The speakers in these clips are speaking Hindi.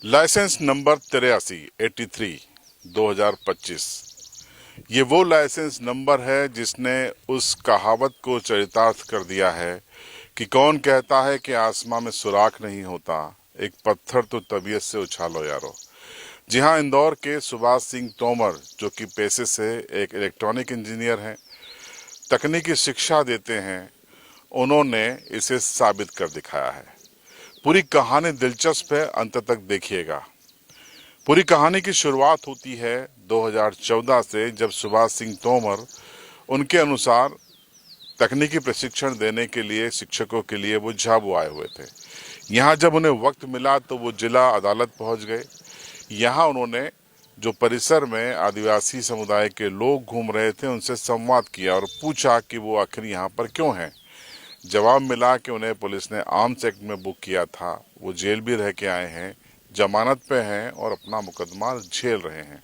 Licence number 83 2025। ये वो लाइसेंस नंबर है जिसने उस कहावत को चरितार्थ कर दिया है कि कौन कहता है कि आसमां में सुराख नहीं होता, एक पत्थर तो तबीयत से उछालो यारो। जी हाँ, इंदौर के सुभाष सिंह तोमर, जो कि पेशे से एक इलेक्ट्रॉनिक इंजीनियर हैं, तकनीकी शिक्षा देते हैं, उन्होंने इसे साबित कर दिखाया है। पूरी कहानी दिलचस्प है, अंत तक देखिएगा। पूरी कहानी की शुरुआत होती है 2014 से, जब सुभाष सिंह तोमर, उनके अनुसार, तकनीकी प्रशिक्षण देने के लिए शिक्षकों के लिए वो झाबुआ आए हुए थे। यहाँ जब उन्हें वक्त मिला तो वो जिला अदालत पहुंच गए। यहाँ उन्होंने जो परिसर में आदिवासी समुदाय के लोग घूम रहे थे उनसे संवाद किया और पूछा कि वो आखिर यहाँ पर क्यों हैं। जवाब मिला कि उन्हें पुलिस ने आर्म्स एक्ट में बुक किया था, वो जेल भी रह के आए हैं, जमानत पे हैं और अपना मुकदमा झेल रहे हैं।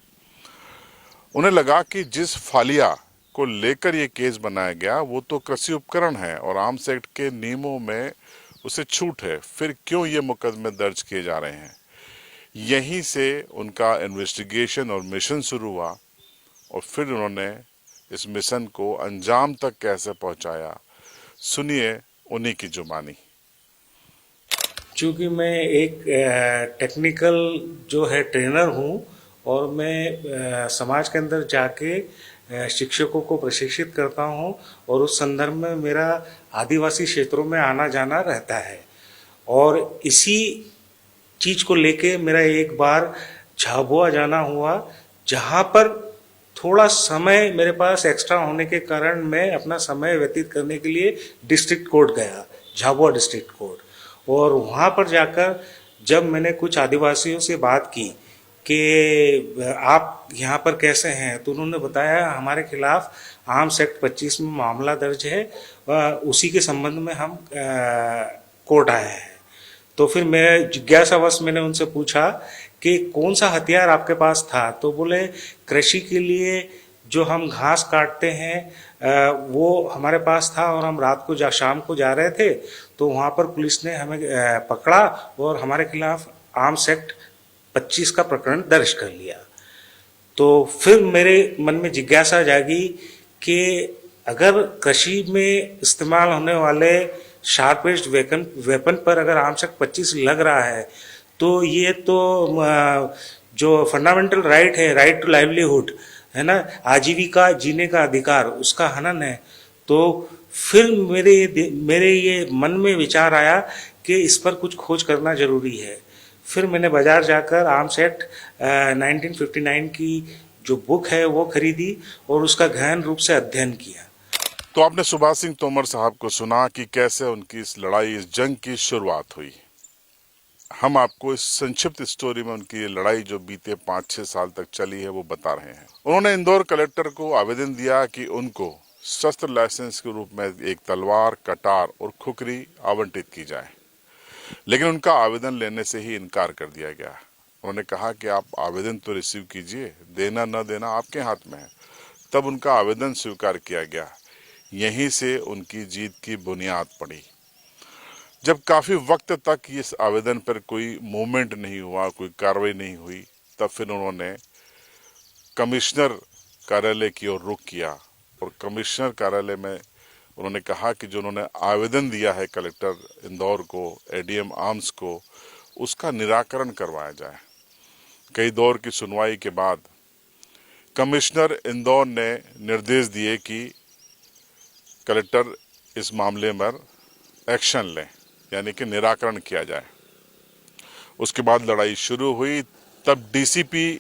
उन्हें लगा कि जिस फालिया को लेकर ये केस बनाया गया वो तो कृषि उपकरण है और आर्म्स एक्ट के नियमों में उसे छूट है, फिर क्यों ये मुकदमे दर्ज किए जा रहे हैं। यहीं से उनका इन्वेस्टिगेशन और मिशन शुरू हुआ और फिर उन्होंने इस मिशन को अंजाम तक कैसे पहुंचाया, सुनिए उन्हीं की जुबानी। चूँकि मैं एक टेक्निकल जो है ट्रेनर हूँ और मैं समाज के अंदर जाके शिक्षकों को प्रशिक्षित करता हूँ और उस संदर्भ में मेरा आदिवासी क्षेत्रों में आना जाना रहता है और इसी चीज़ को लेके मेरा एक बार झाबुआ जाना हुआ, जहाँ पर थोड़ा समय मेरे पास एक्स्ट्रा होने के कारण मैं अपना समय व्यतीत करने के लिए डिस्ट्रिक्ट कोर्ट गया, झाबुआ डिस्ट्रिक्ट कोर्ट। और वहाँ पर जाकर जब मैंने कुछ आदिवासियों से बात की कि आप यहाँ पर कैसे हैं, तो उन्होंने बताया हमारे खिलाफ आर्म्स एक्ट 25 में मामला दर्ज है, उसी के संबंध में हम कोर्ट आए हैं। तो फिर मैं जिज्ञासावश मैंने उनसे पूछा कि कौन सा हथियार आपके पास था, तो बोले कृषि के लिए जो हम घास काटते हैं वो हमारे पास था और हम रात को शाम को जा रहे थे तो वहाँ पर पुलिस ने हमें पकड़ा और हमारे खिलाफ आर्म्स एक्ट 25 का प्रकरण दर्ज कर लिया। तो फिर मेरे मन में जिज्ञासा जागी कि अगर कृषि में इस्तेमाल होने वाले शार्प एज्ड वेपन पर अगर आर्म्स एक्ट 25 लग रहा है तो ये तो जो फंडामेंटल राइट है, राइट टू लाइवलीहुड है ना, आजीविका जीने का अधिकार, उसका हनन है। तो फिर मेरे ये मन में विचार आया कि इस पर कुछ खोज करना जरूरी है। फिर मैंने बाजार जाकर आर्म्स एक्ट 1959 की जो बुक है वो खरीदी और उसका गहन रूप से अध्ययन किया। तो आपने सुभाष सिंह तोमर साहब को सुना कि कैसे उनकी इस लड़ाई, इस जंग की शुरुआत हुई। हम आपको इस संक्षिप्त स्टोरी में उनकी ये लड़ाई जो बीते 5-6 साल तक चली है वो बता रहे हैं। उन्होंने इंदौर कलेक्टर को आवेदन दिया कि उनको शस्त्र लाइसेंस के रूप में एक तलवार, कटार और खुकरी आवंटित की जाए, लेकिन उनका आवेदन लेने से ही इनकार कर दिया गया। उन्होंने कहा कि आप आवेदन तो रिसीव कीजिए, देना न देना आपके हाथ में है। तब उनका आवेदन स्वीकार किया गया। यहीं से उनकी जीत की बुनियाद पड़ी। जब काफी वक्त तक इस आवेदन पर कोई मूवमेंट नहीं हुआ, कोई कार्रवाई नहीं हुई, तब फिर उन्होंने कमिश्नर कार्यालय की ओर रुख किया और कमिश्नर कार्यालय में उन्होंने कहा कि जो उन्होंने आवेदन दिया है कलेक्टर इंदौर को, एडीएम आर्म्स को, उसका निराकरण करवाया जाए। कई दौर की सुनवाई के बाद कमिश्नर इंदौर ने निर्देश दिए कि कलेक्टर इस मामले पर एक्शन लें, यानी कि निराकरण किया जाए। उसके बाद लड़ाई शुरू हुई। तब डीसीपी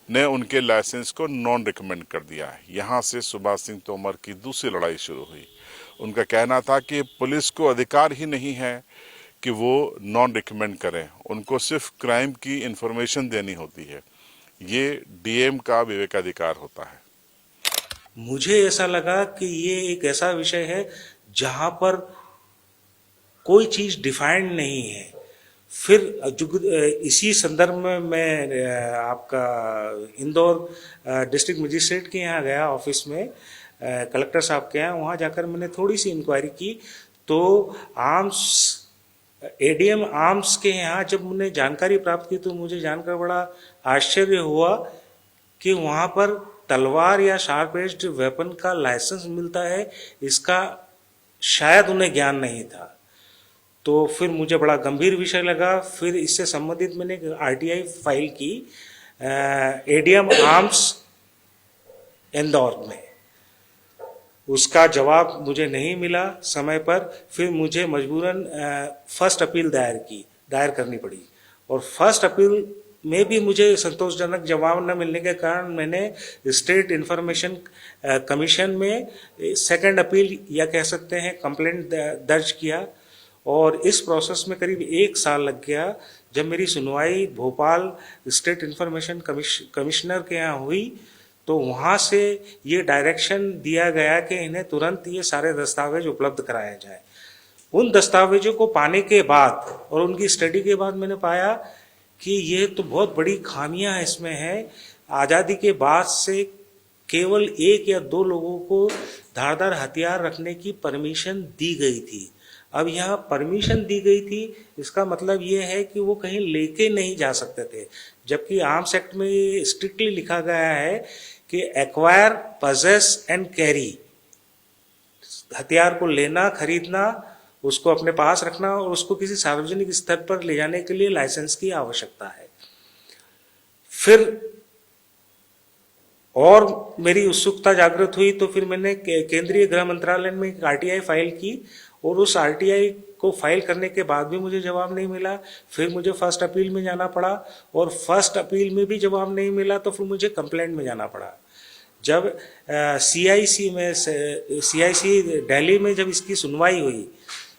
ने उनके लाइसेंस को नॉन रिकमेंड कर दिया। यहां से सुभाष सिंह तोमर की दूसरी लड़ाई शुरू हुई। उनका कहना था कि पुलिस को अधिकार ही नहीं है कि वो नॉन रिकमेंड करें, उनको सिर्फ क्राइम की इंफॉर्मेशन देनी होती है। ये डीएम का विवेकाधिकार होता है। मुझे ऐसा लगा कि ये एक ऐसा विषय है जहाँ पर कोई चीज़ डिफाइंड नहीं है। फिर इसी संदर्भ में मैं आपका इंदौर डिस्ट्रिक्ट मजिस्ट्रेट के यहाँ गया ऑफिस में, कलेक्टर साहब के यहाँ। वहाँ जाकर मैंने थोड़ी सी इंक्वायरी की तो आर्म्स एडीएम आर्म्स के यहाँ जब मैंने जानकारी प्राप्त की तो मुझे जानकर बड़ा आश्चर्य हुआ कि वहाँ पर तलवार या शार्प एज्ड वेपन का लाइसेंस मिलता है, इसका शायद उन्हें ज्ञान नहीं था। तो फिर मुझे बड़ा गंभीर विषय लगा। फिर इससे संबंधित मैंने एक आरटीआई फाइल की एडीएम आर्म्स इंदौर में। उसका जवाब मुझे नहीं मिला समय पर। फिर मुझे मजबूरन फर्स्ट अपील दायर करनी पड़ी, और फर्स्ट अपील में भी मुझे संतोषजनक जवाब न मिलने के कारण मैंने स्टेट इंफॉर्मेशन कमीशन में सेकंड अपील या कह सकते हैं कंप्लेंट दर्ज किया, और इस प्रोसेस में करीब 1 साल लग गया। जब मेरी सुनवाई भोपाल स्टेट इंफॉर्मेशन कमिश्नर के यहाँ हुई तो वहाँ से ये डायरेक्शन दिया गया कि इन्हें तुरंत ये सारे दस्तावेज उपलब्ध कराए जाए। उन दस्तावेजों को पाने के बाद और उनकी स्टडी के बाद मैंने पाया कि ये तो बहुत बड़ी खामियां इसमें हैं। आज़ादी के बाद से केवल 1 या 2 लोगों को धारदार हथियार रखने की परमिशन दी गई थी। अब यहाँ परमिशन दी गई थी, इसका मतलब ये है कि वो कहीं लेके नहीं जा सकते थे, जबकि आर्म्स एक्ट में ये स्ट्रिक्टली लिखा गया है कि एक्वायर, पजेस एंड कैरी, हथियार को लेना, खरीदना, उसको अपने पास रखना और उसको किसी सार्वजनिक स्तर पर ले जाने के लिए लाइसेंस की आवश्यकता है। फिर और मेरी उत्सुकता जागृत हुई तो फिर मैंने केंद्रीय गृह मंत्रालय में एक आरटीआई फाइल की, और उस आरटीआई को फाइल करने के बाद भी मुझे जवाब नहीं मिला। फिर मुझे फर्स्ट अपील में जाना पड़ा, और फर्स्ट अपील में भी जवाब नहीं मिला तो फिर मुझे कंप्लेंट में जाना पड़ा। जब सीआईसी दिल्ली में जब इसकी सुनवाई हुई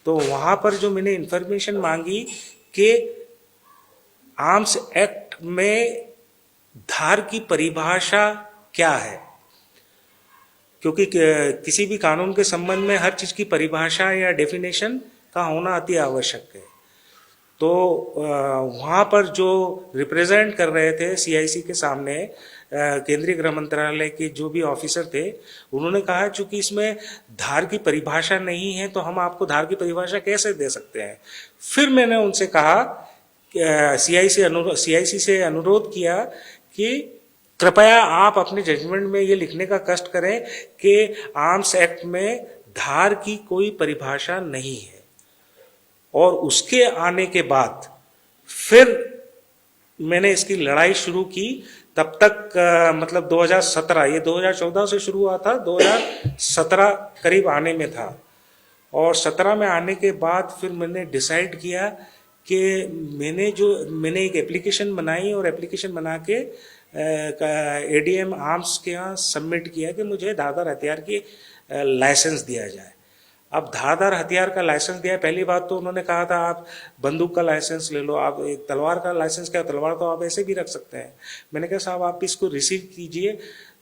तो वहाँ पर जो मैंने इन्फॉर्मेशन मांगी कि आर्म्स एक्ट में धार की परिभाषा क्या है, क्योंकि किसी भी कानून के संबंध में हर चीज़ की परिभाषा या डेफिनेशन का होना अति आवश्यक है। तो वहाँ पर जो रिप्रेजेंट कर रहे थे सीआईसी के सामने केंद्रीय गृह मंत्रालय के जो भी ऑफिसर थे, उन्होंने कहा चूंकि इसमें धार की परिभाषा नहीं है तो हम आपको धार की परिभाषा कैसे दे सकते हैं। फिर मैंने उनसे कहा, सीआईसी से अनुरोध किया कि कृपया आप अपने जजमेंट में ये लिखने का कष्ट करें कि आर्म्स एक्ट में धार की कोई परिभाषा नहीं है। और उसके आने के बाद फिर मैंने इसकी लड़ाई शुरू की। तब तक मतलब 2017, ये 2014 से शुरू हुआ था, 2017 करीब आने में था। और 17 में आने के बाद फिर मैंने डिसाइड किया कि मैंने एक एप्लीकेशन बनाई, और एप्लीकेशन बना के एडीएम आर्म्स के यहाँ सबमिट किया कि मुझे धारदार हथियार की लाइसेंस दिया जाए। अब धारदार हथियार का लाइसेंस दिया, पहली बात तो उन्होंने कहा था आप बंदूक का लाइसेंस ले लो, आप एक तलवार का लाइसेंस, क्या तलवार तो आप ऐसे भी रख सकते हैं। मैंने कहा साहब आप इसको रिसीव कीजिए,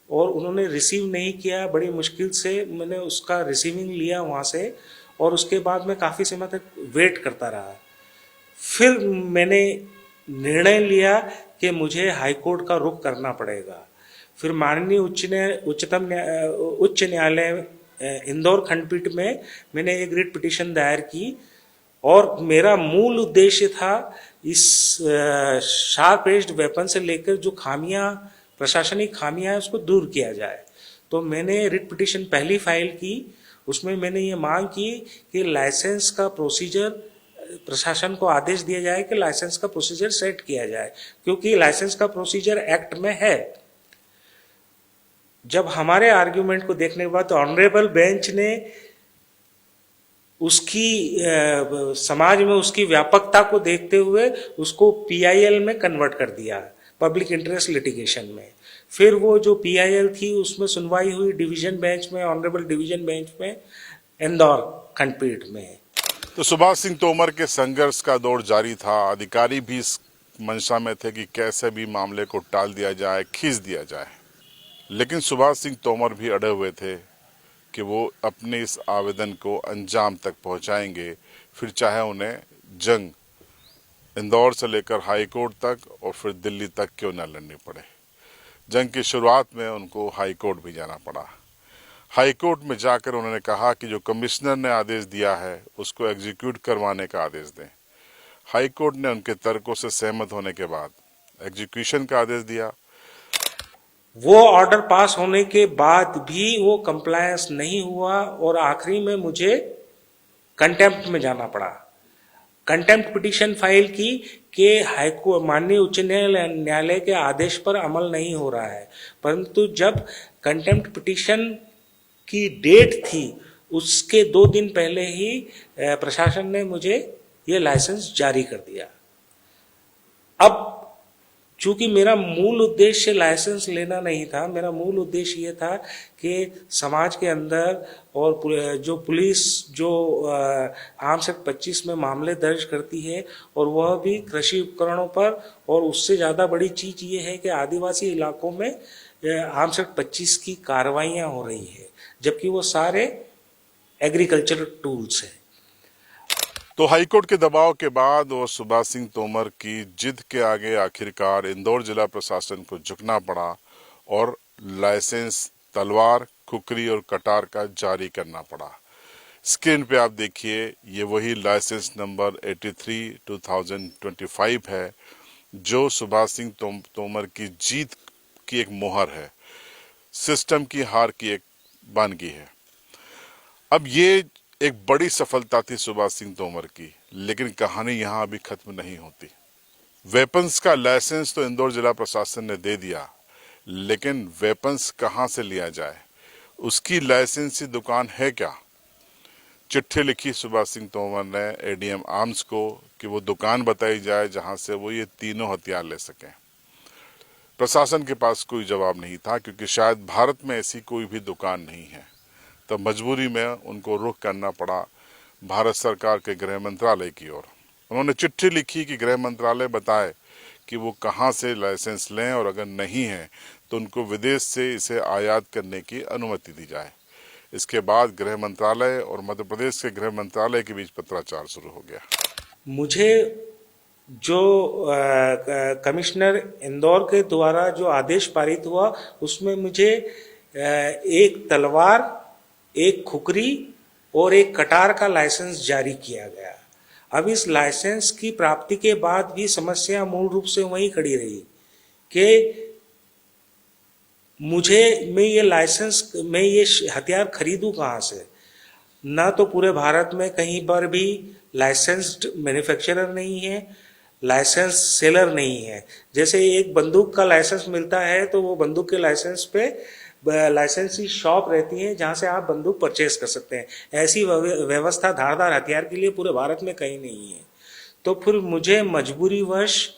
और उन्होंने रिसीव नहीं किया। बड़ी मुश्किल से मैंने उसका रिसीविंग लिया वहाँ से, और उसके बाद मैं काफ़ी समय तक वेट करता रहा। फिर मैंने निर्णय लिया कि मुझे हाईकोर्ट का रुख करना पड़ेगा। फिर माननीय उच्च न्यायालय इंदौर खंडपीठ में मैंने एक रिट पिटीशन दायर की, और मेरा मूल उद्देश्य था इस शार्प एज्ड वेपन से लेकर जो खामियां, प्रशासनिक खामियां हैं, उसको दूर किया जाए। तो मैंने रिट पिटीशन पहली फाइल की। उसमें मैंने ये मांग की कि लाइसेंस का प्रोसीजर, प्रशासन को आदेश दिया जाए कि लाइसेंस का प्रोसीजर सेट किया जाए, क्योंकि लाइसेंस का प्रोसीजर एक्ट में है। जब हमारे आर्ग्यूमेंट को देखने के बाद ऑनरेबल बेंच ने उसकी समाज में उसकी व्यापकता को देखते हुए उसको पीआईएल में कन्वर्ट कर दिया, पब्लिक इंटरेस्ट लिटिगेशन में। फिर वो जो पीआईएल थी उसमें सुनवाई हुई डिवीजन बेंच में, ऑनरेबल डिवीजन बेंच में, इंदौर खंडपीठ में। तो सुभाष सिंह तोमर के संघर्ष का दौर जारी था। अधिकारी भी इस मंशा में थे कि कैसे भी मामले को टाल दिया जाए, खींच दिया जाए। लेकिन सुभाष सिंह तोमर भी अड़े हुए थे कि वो अपने इस आवेदन को अंजाम तक पहुंचाएंगे, फिर चाहे उन्हें जंग इंदौर से लेकर हाई कोर्ट तक और फिर दिल्ली तक क्यों न लड़नी पड़े। जंग की शुरुआत में उनको हाई कोर्ट भी जाना पड़ा। हाई कोर्ट में जाकर उन्होंने कहा कि जो कमिश्नर ने आदेश दिया है उसको एग्जीक्यूट करवाने का आदेश दें। हाईकोर्ट ने उनके तर्कों से सहमत होने के बाद एग्जीक्यूशन का आदेश दिया। वो ऑर्डर पास होने के बाद भी वो कंप्लायंस नहीं हुआ और आखिरी में मुझे कंटेम्प्ट में जाना पड़ा। कंटेम्प्ट पिटीशन फाइल की कि हाईकोर्ट माननीय उच्च न्यायालय के आदेश पर अमल नहीं हो रहा है, परंतु जब कंटेम्प्ट पिटीशन की डेट थी उसके 2 दिन पहले ही प्रशासन ने मुझे ये लाइसेंस जारी कर दिया। अब चूंकि मेरा मूल उद्देश्य लाइसेंस लेना नहीं था, मेरा मूल उद्देश्य ये था कि समाज के अंदर और जो पुलिस जो आर्म्स एक्ट 25 में मामले दर्ज करती है और वह भी कृषि उपकरणों पर, और उससे ज़्यादा बड़ी चीज़ ये है कि आदिवासी इलाकों में आर्म्स एक्ट 25 की कार्रवाइयाँ हो रही है, जबकि वो सारे एग्रीकल्चर टूल्स हैं। तो हाईकोर्ट के दबाव के बाद और सुभाष सिंह तोमर की जिद के आगे आखिरकार इंदौर जिला प्रशासन को झुकना पड़ा और लाइसेंस तलवार, खुकरी और कटार का जारी करना पड़ा। स्क्रीन पे आप देखिए, ये वही लाइसेंस नंबर 83/2025 है जो सुभाष सिंह तोमर की जीत की एक मोहर है, सिस्टम की हार की एक बानगी है। अब ये एक बड़ी सफलता थी सुभाष सिंह तोमर की, लेकिन कहानी यहां अभी खत्म नहीं होती। वेपन्स का लाइसेंस तो इंदौर जिला प्रशासन ने दे दिया, लेकिन वेपन्स कहां से लिया जाए, उसकी लाइसेंसी दुकान है क्या? चिट्ठी लिखी सुभाष सिंह तोमर ने एडीएम आर्म्स को कि वो दुकान बताई जाए जहां से वो ये तीनों हथियार ले सकें। प्रशासन के पास कोई जवाब नहीं था, क्योंकि शायद भारत में ऐसी कोई भी दुकान नहीं है। तब मजबूरी में उनको रुख करना पड़ा भारत सरकार के गृह मंत्रालय की ओर। उन्होंने चिट्ठी लिखी कि गृह मंत्रालय बताए कि वो कहां से लाइसेंस लें, और अगर नहीं है तो उनको विदेश से इसे आयात करने की अनुमति दी जाए। इसके बाद गृह मंत्रालय और मध्य प्रदेश के गृह मंत्रालय के बीच पत्राचार शुरू हो गया। मुझे जो कमिश्नर इंदौर के द्वारा जो आदेश पारित हुआ उसमें मुझे एक तलवार, एक खुकरी और एक कटार का लाइसेंस जारी किया गया। अब इस लाइसेंस की प्राप्ति के बाद भी समस्या मूल रूप से वहीं खड़ी रही कि मैं ये हथियार खरीदूं कहाँ से? ना तो पूरे भारत में कहीं पर भी लाइसेंस्ड मैन्युफैक्चरर नहीं है, लाइसेंस सेलर नहीं है। जैसे एक बंदूक का लाइसेंस मिलता है तो वो बंदूक के लाइसेंस पे लाइसेंसी शॉप रहती है जहां से आप बंदूक परचेस कर सकते हैं। ऐसी व्यवस्था धारदार हथियार के लिए पूरे भारत में कहीं नहीं है। तो फिर मुझे मजबूरीवश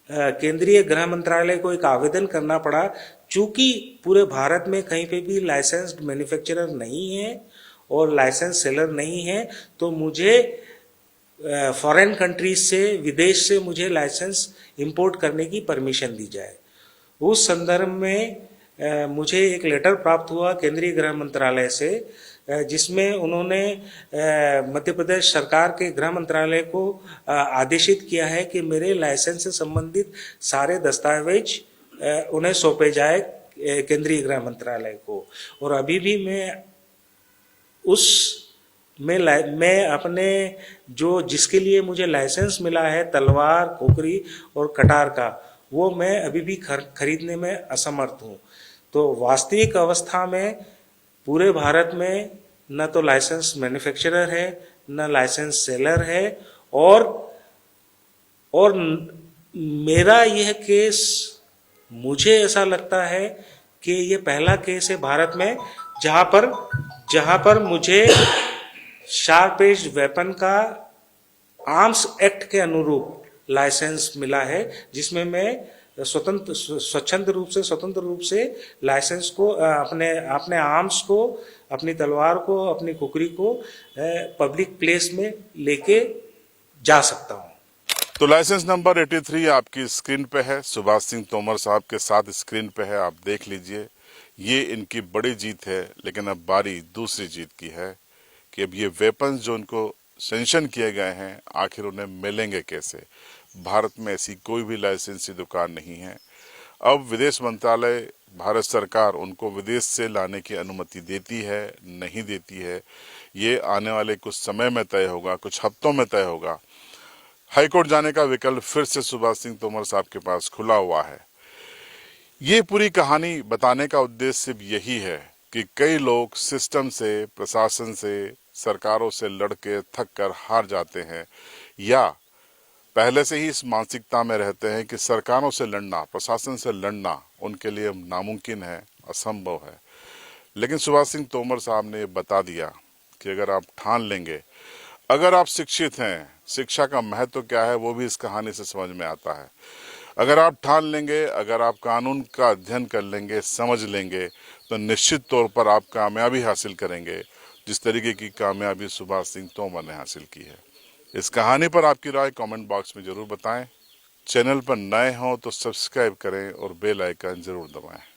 केंद्रीय गृह मंत्रालय को एक आवेदन करना पड़ा, चूंकि पूरे भारत में कहीं पे भी लाइसेंस्ड मैन्युफैक्चरर नहीं है और लाइसेंस सेलर नहीं है, तो मुझे फॉरेन कंट्रीज से, विदेश से मुझे लाइसेंस इंपोर्ट करने की परमिशन दी जाए। उस संदर्भ में मुझे एक लेटर प्राप्त हुआ केंद्रीय गृह मंत्रालय से, जिसमें उन्होंने मध्य प्रदेश सरकार के गृह मंत्रालय को आदेशित किया है कि मेरे लाइसेंस से संबंधित सारे दस्तावेज उन्हें सौंपे जाए केंद्रीय गृह मंत्रालय को। और अभी भी मैं अपने जो जिसके लिए मुझे लाइसेंस मिला है, तलवार, खोखरी और कटार का, वो मैं अभी भी खरीदने में असमर्थ हूँ। तो वास्तविक अवस्था में पूरे भारत में न तो लाइसेंस मैन्युफैक्चरर है, न लाइसेंस सेलर है, और मेरा यह केस, मुझे ऐसा लगता है कि ये पहला केस है भारत में जहां पर मुझे शार्प एज वेपन का आर्म्स एक्ट के अनुरूप लाइसेंस मिला है, जिसमें मैं स्वतंत्र रूप से लाइसेंस को अपने आर्म्स को, अपनी तलवार को, अपनी खुकरी को पब्लिक प्लेस में लेके जा सकता हूं। तो लाइसेंस नंबर 83 आपकी स्क्रीन पे है, सुभाष सिंह तोमर साहब के साथ स्क्रीन पे है, आप देख लीजिए। ये इनकी बड़ी जीत है, लेकिन अब बारी दूसरी जीत की है कि अब ये वेपन्स जो उनको सेंक्शन किए गए हैं, आखिर उन्हें मिलेंगे कैसे? भारत में ऐसी कोई भी लाइसेंसी दुकान नहीं है। अब विदेश मंत्रालय, भारत सरकार उनको विदेश से लाने की अनुमति देती है, नहीं देती है, ये आने वाले कुछ समय में तय होगा, कुछ हफ्तों में तय होगा। हाईकोर्ट जाने का विकल्प फिर से सुभाष सिंह तोमर साहब के पास खुला हुआ है। ये पूरी कहानी बताने का उद्देश्य सिर्फ यही है कि कई लोग सिस्टम से, प्रशासन से, सरकारों से लड़के थक कर हार जाते हैं या पहले से ही इस मानसिकता में रहते हैं कि सरकारों से लड़ना, प्रशासन से लड़ना उनके लिए नामुमकिन है, असंभव है। लेकिन सुभाष सिंह तोमर साहब ने बता दिया कि अगर आप ठान लेंगे, अगर आप शिक्षित हैं, शिक्षा का महत्व क्या है वो भी इस कहानी से समझ में आता है। अगर आप ठान लेंगे, अगर आप कानून का अध्ययन कर लेंगे, समझ लेंगे, तो निश्चित तौर पर आप कामयाबी हासिल करेंगे, जिस तरीके की कामयाबी सुभाष सिंह तोमर ने हासिल की है। इस कहानी पर आपकी राय कमेंट बॉक्स में जरूर बताएं। चैनल पर नए हों तो सब्सक्राइब करें और बेल आइकन जरूर दबाएं।